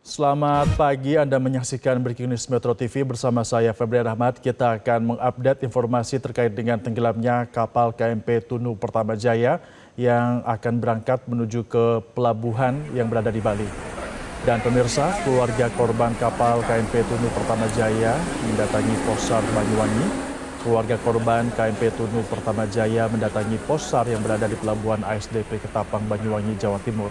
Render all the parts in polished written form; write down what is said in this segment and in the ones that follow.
Selamat pagi, Anda menyaksikan Breaking News Metro TV bersama saya Febrian Ahmad. Kita akan mengupdate informasi terkait dengan tenggelamnya kapal KMP Tunu Pertama Jaya yang akan berangkat menuju ke pelabuhan yang berada di Bali. Dan pemirsa, keluarga korban kapal KMP Tunu Pertama Jaya mendatangi Posar Banyuwangi. Keluarga korban KMP Tunu Pertama Jaya mendatangi Posar yang berada di pelabuhan ASDP Ketapang, Banyuwangi, Jawa Timur.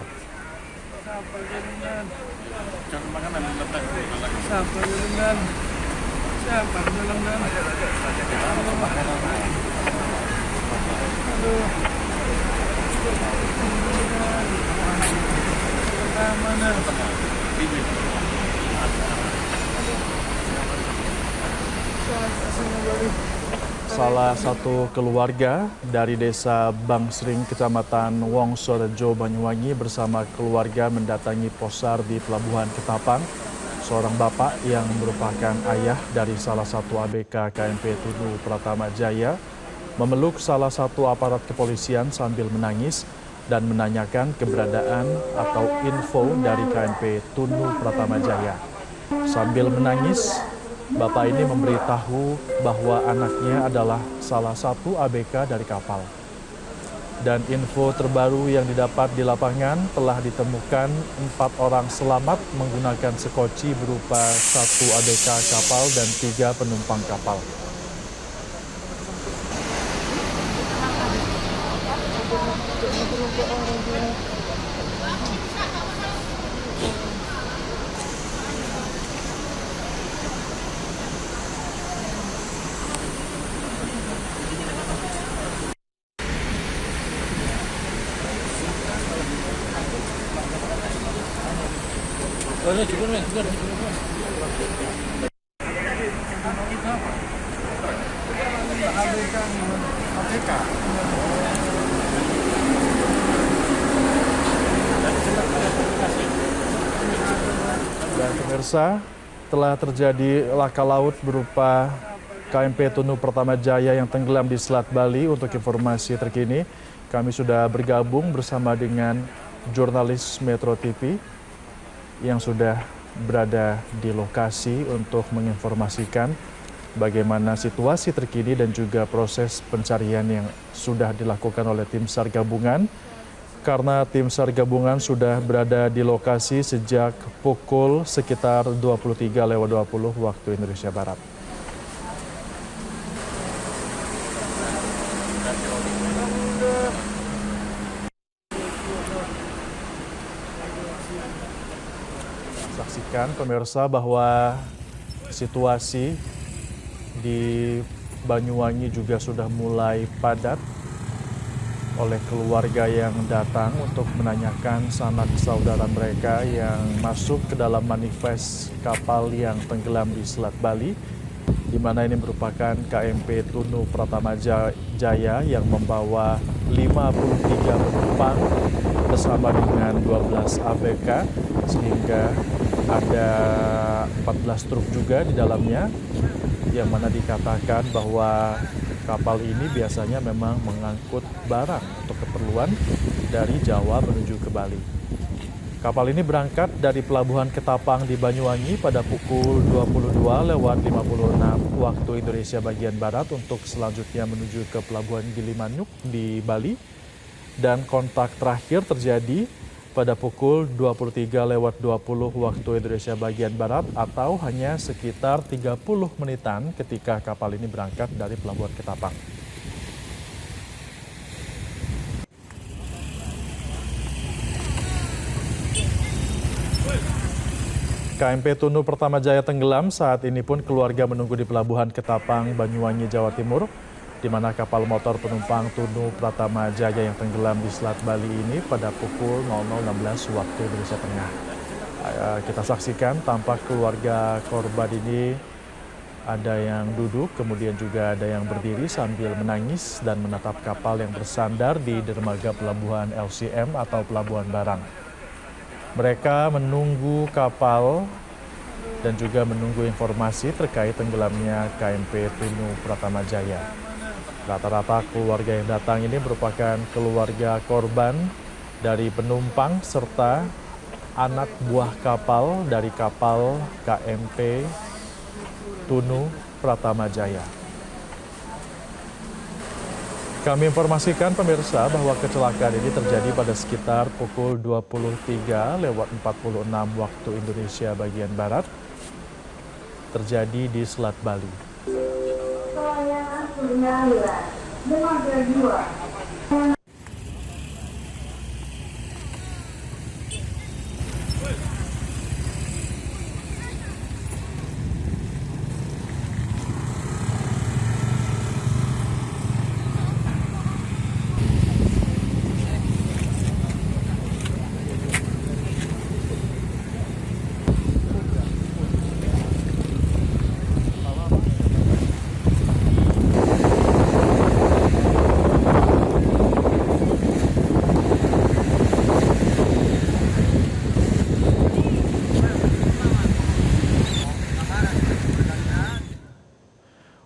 Salah satu keluarga dari desa Bangsring, Kecamatan Wongsorejo, Banyuwangi bersama keluarga mendatangi Posar di Pelabuhan Ketapang. Seorang bapak yang merupakan ayah dari salah satu ABK KMP Tunu Pratama Jaya memeluk salah satu aparat kepolisian sambil menangis dan menanyakan keberadaan atau info dari KMP Tunu Pratama Jaya. Sambil menangis, bapak ini memberitahu bahwa anaknya adalah salah satu ABK dari kapal. Dan info terbaru yang didapat di lapangan telah ditemukan 4 orang selamat menggunakan sekoci berupa 1 ABK kapal dan 3 penumpang kapal. Dan pemirsa, telah terjadi laka laut berupa KMP Tunu Pertama Jaya yang tenggelam di Selat Bali. Untuk informasi terkini, kami sudah bergabung bersama dengan jurnalis Metro TV yang sudah berada di lokasi untuk menginformasikan bagaimana situasi terkini dan juga proses pencarian yang sudah dilakukan oleh tim SAR gabungan. Karena tim SAR gabungan sudah berada di lokasi sejak pukul sekitar 23:20 waktu Indonesia Barat. Saksikan pemirsa bahwa situasi di Banyuwangi juga sudah mulai padat oleh keluarga yang datang untuk menanyakan sanak saudara mereka yang masuk ke dalam manifest kapal yang tenggelam di Selat Bali, di mana ini merupakan KMP Tunu Pratama Jaya yang membawa 53 penumpang bersama dengan 12 ABK, sehingga ada 14 truk juga di dalamnya, yang mana dikatakan bahwa kapal ini biasanya memang mengangkut barang untuk keperluan dari Jawa menuju ke Bali. Kapal ini berangkat dari Pelabuhan Ketapang di Banyuwangi pada pukul 22:56 waktu Indonesia bagian Barat untuk selanjutnya menuju ke Pelabuhan Gilimanuk di Bali. Dan kontak terakhir terjadi pada pukul 23:20 waktu Indonesia bagian Barat atau hanya sekitar 30 menitan ketika kapal ini berangkat dari Pelabuhan Ketapang. KMP Tunu Pertama Jaya tenggelam, saat ini pun keluarga menunggu di Pelabuhan Ketapang, Banyuwangi, Jawa Timur, di mana kapal motor penumpang Tunu Pratama Jaya yang tenggelam di Selat Bali ini pada pukul 00:16 waktu Indonesia Tengah. Kita saksikan tampak keluarga korban ini, ada yang duduk, kemudian juga ada yang berdiri sambil menangis dan menatap kapal yang bersandar di dermaga pelabuhan LCM atau Pelabuhan Barang. Mereka menunggu kapal dan juga menunggu informasi terkait tenggelamnya KMP Tunu Pratama Jaya. Rata-rata keluarga yang datang ini merupakan keluarga korban dari penumpang serta anak buah kapal dari kapal KMP Tunu Pratama Jaya. Kami informasikan pemirsa bahwa kecelakaan ini terjadi pada sekitar pukul 23:46 waktu Indonesia bagian Barat, terjadi di Selat Bali.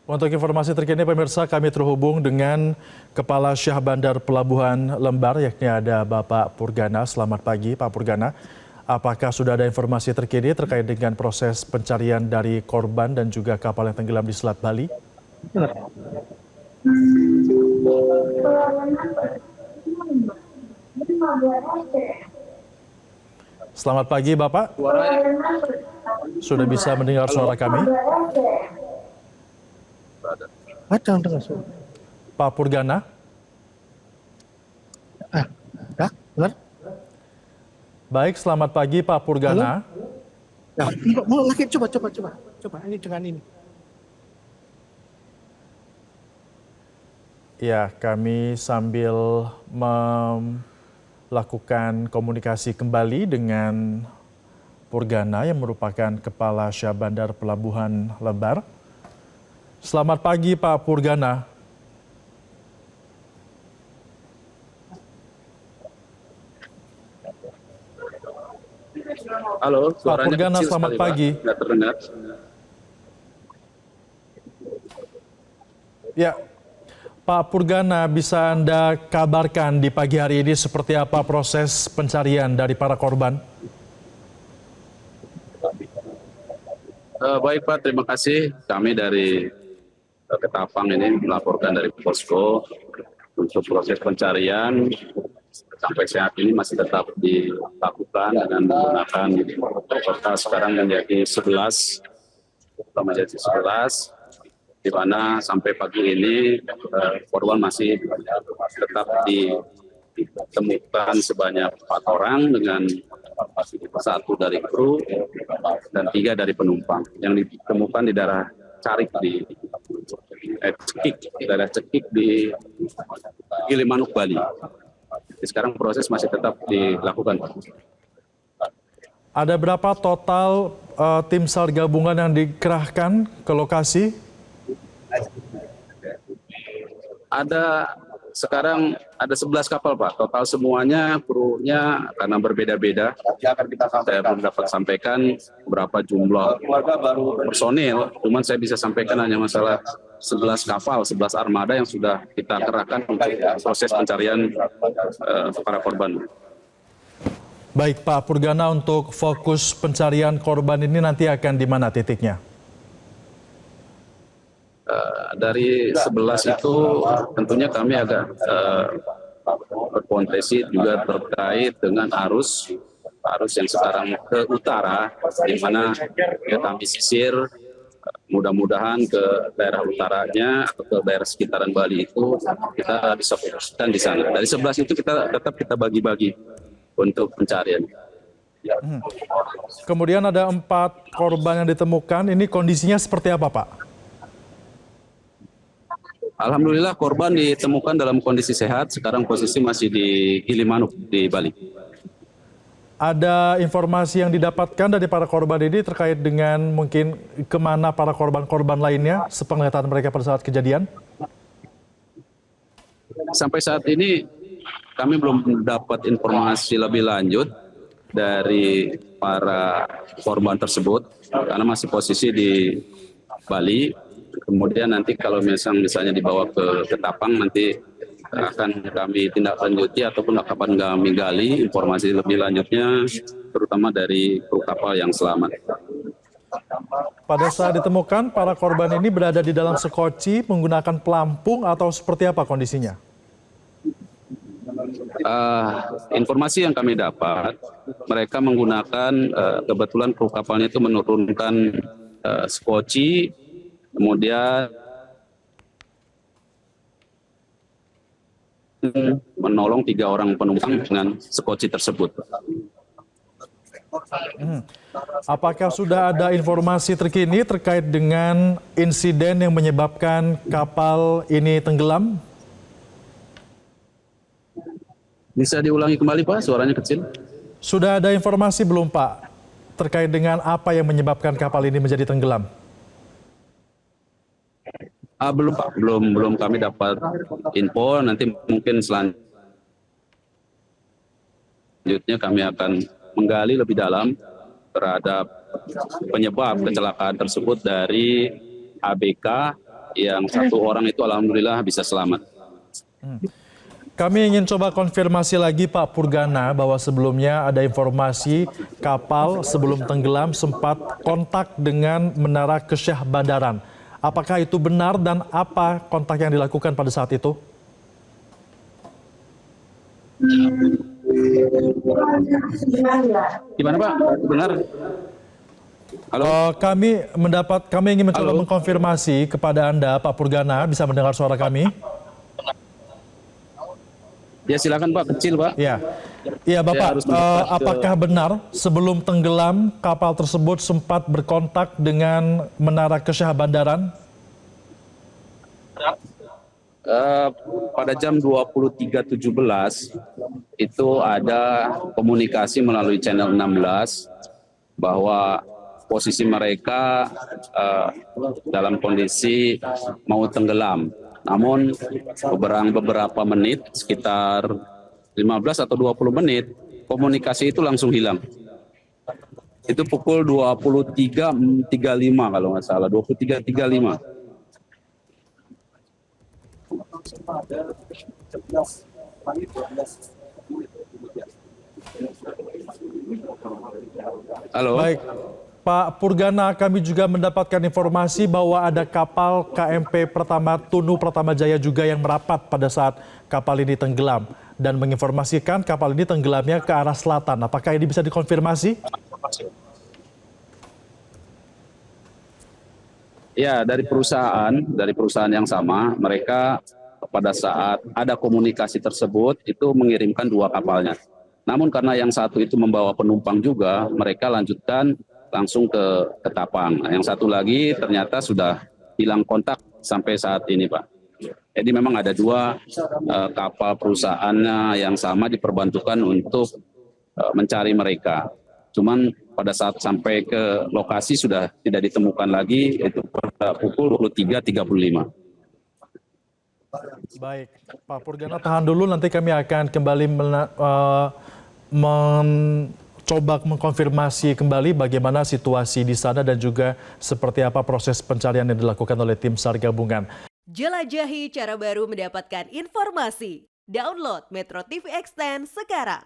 Untuk informasi terkini pemirsa, kami terhubung dengan Kepala Syah Bandar Pelabuhan Lembar, yakni ada Bapak Purgana. Selamat pagi Pak Purgana. Apakah sudah ada informasi terkini terkait dengan proses pencarian dari korban dan juga kapal yang tenggelam di Selat Bali? Selamat pagi Bapak. Sudah bisa mendengar suara kami? Pak Purgana. Benar? Baik, selamat pagi Pak Purgana. Ya, mau lagi coba ini dengan ini. Ya, kami sambil melakukan komunikasi kembali dengan Purgana yang merupakan Kepala Syah Bandar Pelabuhan Lembar. Selamat pagi Pak Purgana. Halo, Pak Purgana, selamat pagi. Nggak terdengar. Ya, Pak Purgana, bisa Anda kabarkan di pagi hari ini seperti apa proses pencarian dari para korban? Baik Pak, terima kasih. Kami dari Ketapang ini melaporkan dari posko untuk proses pencarian sampai saat ini masih tetap dilakukan dengan menggunakan total sekarang menjadi 11, di mana sampai pagi ini korban masih tetap ditemukan sebanyak 4 orang dengan 1 dari kru dan 3 dari penumpang yang ditemukan di daerah Carik di daerah Cekik di Gilimanuk, Bali. Jadi sekarang proses masih tetap dilakukan. Ada berapa total tim SAR gabungan yang dikerahkan ke lokasi? Sekarang ada 11 kapal Pak, total semuanya krunya karena berbeda-beda. Saya belum dapat sampaikan berapa jumlah personil, cuman saya bisa sampaikan hanya masalah 11 kapal, 11 armada yang sudah kita kerahkan untuk proses pencarian para korban. Baik Pak Purgana, untuk fokus pencarian korban ini nanti akan di mana titiknya? Dari 11 itu tentunya kami agak berpotensi juga terkait dengan arus yang sekarang ke utara, di mana kami sisir, mudah-mudahan ke daerah utaranya atau ke daerah sekitaran Bali itu kita bisa fokuskan di sana. Dari 11 itu kita bagi-bagi untuk pencarian. Kemudian ada 4 korban yang ditemukan, ini kondisinya seperti apa Pak? Alhamdulillah korban ditemukan dalam kondisi sehat, sekarang posisi masih di Gilimanuk di Bali. Ada informasi yang didapatkan dari para korban ini terkait dengan mungkin kemana para korban-korban lainnya sepenglihatan mereka pada saat kejadian? Sampai saat ini kami belum dapat informasi lebih lanjut dari para korban tersebut karena masih posisi di Bali. Kemudian nanti kalau misalnya dibawa ke Ketapang, nanti akan kami tindak lanjuti ataupun akan kami gali informasi lebih lanjutnya terutama dari kru kapal yang selamat. Pada saat ditemukan, para korban ini berada di dalam sekoci menggunakan pelampung atau seperti apa kondisinya? Informasi yang kami dapat, mereka menggunakan kebetulan kru kapalnya itu menurunkan sekoci, kemudian menolong 3 orang penumpang dengan sekoci tersebut. Apakah sudah ada informasi terkini terkait dengan insiden yang menyebabkan kapal ini tenggelam? Bisa diulangi kembali Pak, suaranya kecil. Sudah ada informasi belum Pak terkait dengan apa yang menyebabkan kapal ini menjadi tenggelam? Belum Pak, belum kami dapat info. Nanti mungkin selanjutnya kami akan menggali lebih dalam terhadap penyebab kecelakaan tersebut dari ABK yang 1 orang itu alhamdulillah bisa selamat. Kami ingin coba konfirmasi lagi Pak Purgana bahwa sebelumnya ada informasi kapal sebelum tenggelam sempat kontak dengan Menara Kesyah Bandaran. Apakah itu benar dan apa kontak yang dilakukan pada saat itu? Gimana Pak? Benar? Halo? Kami ingin mencoba mengkonfirmasi kepada Anda Pak Purgana, bisa mendengar suara kami? Ya silakan Pak, kecil Pak. Ya, iya Bapak. Apakah benar sebelum tenggelam kapal tersebut sempat berkontak dengan Menara Kesyah Bandaran? Pada jam 23.17 itu ada komunikasi melalui channel 16 bahwa posisi mereka dalam kondisi mau tenggelam. Namun beberapa menit, sekitar 15 atau 20 menit, komunikasi itu langsung hilang. Itu pukul 23.35 kalau nggak salah, 23.35. Halo. Baik, Pak Purgana, kami juga mendapatkan informasi bahwa ada kapal KMP Tunu Pratama Jaya juga yang merapat pada saat kapal ini tenggelam dan menginformasikan kapal ini tenggelamnya ke arah selatan. Apakah ini bisa dikonfirmasi? Ya, dari perusahaan yang sama, mereka pada saat ada komunikasi tersebut itu mengirimkan 2 kapalnya. Namun karena yang satu itu membawa penumpang juga, mereka lanjutkan langsung ke Ketapang. Yang satu lagi ternyata sudah hilang kontak sampai saat ini, Pak. Jadi memang ada 2 kapal perusahaannya yang sama diperbantukan untuk mencari mereka. Cuman pada saat sampai ke lokasi sudah tidak ditemukan lagi, itu pada pukul 23.35. Baik, Pak Purgana tahan dulu, nanti kami akan kembali mencoba mengkonfirmasi kembali bagaimana situasi di sana dan juga seperti apa proses pencarian yang dilakukan oleh tim SAR gabungan. Jelajahi cara baru mendapatkan informasi. Download Metro TV Extend sekarang.